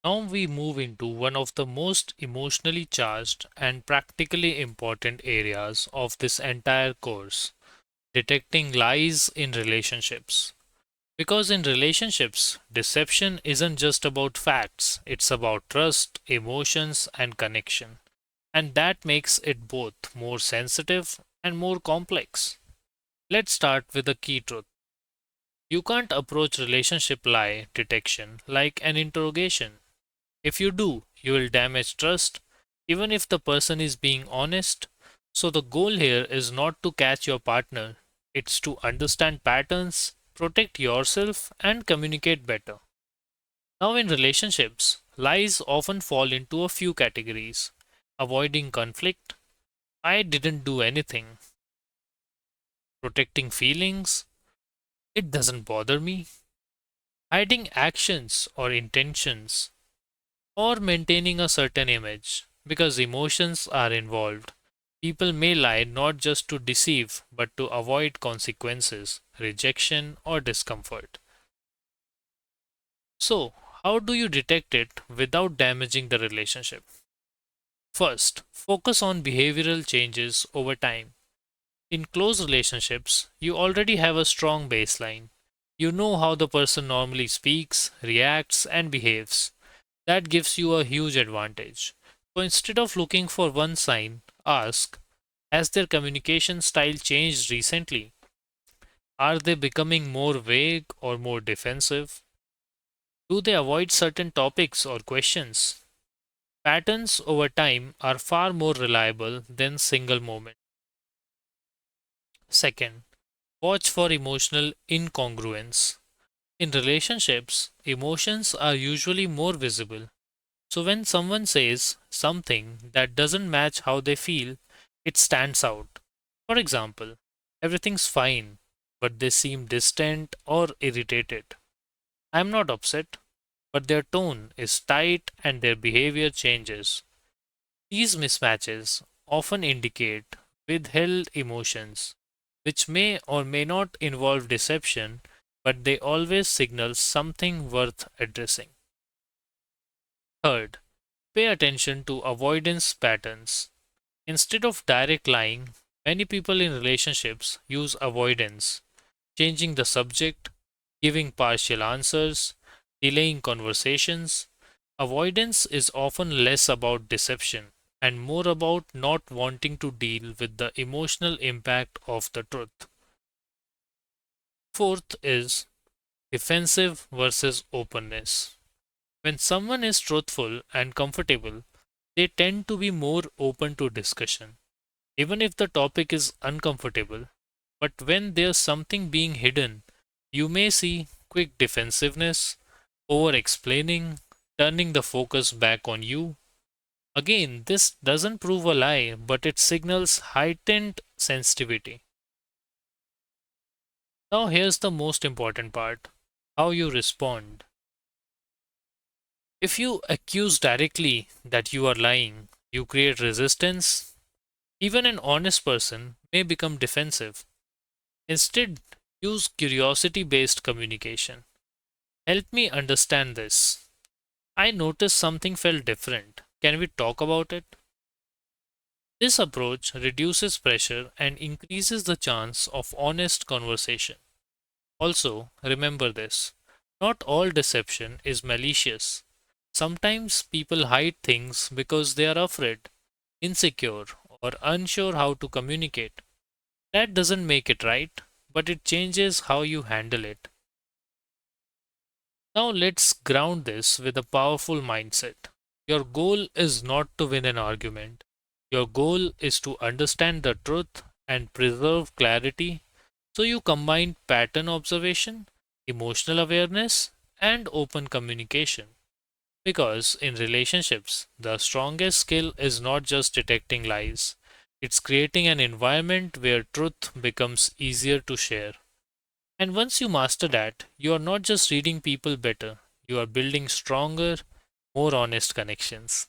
Now we move into one of the most emotionally charged and practically important areas of this entire course, detecting lies in relationships. Because in relationships, deception isn't just about facts, it's about trust, emotions, and connection. And that makes it both more sensitive and more complex. Let's start with the key truth. You can't approach relationship lie detection like an interrogation. If you do, you will damage trust, even if the person is being honest. So, the goal here is not to catch your partner, it's to understand patterns, protect yourself, and communicate better. Now, in relationships, lies often fall into a few categories: avoiding conflict, I didn't do anything; protecting feelings, it doesn't bother me; hiding actions or intentions, or maintaining a certain image. Because emotions are involved, people may lie not just to deceive but to avoid consequences, rejection, or discomfort. So, how do you detect it without damaging the relationship? First, focus on behavioral changes over time. In close relationships, you already have a strong baseline. You know how the person normally speaks, reacts, and behaves. That gives you a huge advantage. So instead of looking for one sign, ask, has their communication style changed recently? Are they becoming more vague or more defensive? Do they avoid certain topics or questions? Patterns over time are far more reliable than single moments. Second, watch for emotional incongruence. In relationships, emotions are usually more visible. So when someone says something that doesn't match how they feel, it stands out. For example, everything's fine, but they seem distant or irritated. I'm not upset, but their tone is tight and their behavior changes. These mismatches often indicate withheld emotions, which may or may not involve deception, but they always signal something worth addressing. Third, pay attention to avoidance patterns. Instead of direct lying, many people in relationships use avoidance, changing the subject, giving partial answers, delaying conversations. Avoidance is often less about deception and more about not wanting to deal with the emotional impact of the truth. Fourth is defensive versus openness. When someone is truthful and comfortable, they tend to be more open to discussion, even if the topic is uncomfortable. But when there's something being hidden, you may see quick defensiveness, over explaining, turning the focus back on you. Again, this doesn't prove a lie, but it signals heightened sensitivity. Now, here's the most important part: how you respond. If you accuse directly that you are lying, you create resistance. Even an honest person may become defensive. Instead, use curiosity based communication. Help me understand this. I noticed something felt different. Can we talk about it? This approach reduces pressure and increases the chance of honest conversation. Also, remember this: not all deception is malicious. Sometimes people hide things because they are afraid, insecure, or unsure how to communicate. That doesn't make it right, but it changes how you handle it. Now let's ground this with a powerful mindset. Your goal is not to win an argument. Your goal is to understand the truth and preserve clarity. So you combine pattern observation, emotional awareness, and open communication. Because in relationships, the strongest skill is not just detecting lies, it's creating an environment where truth becomes easier to share. And once you master that, you are not just reading people better, you are building stronger, more honest connections.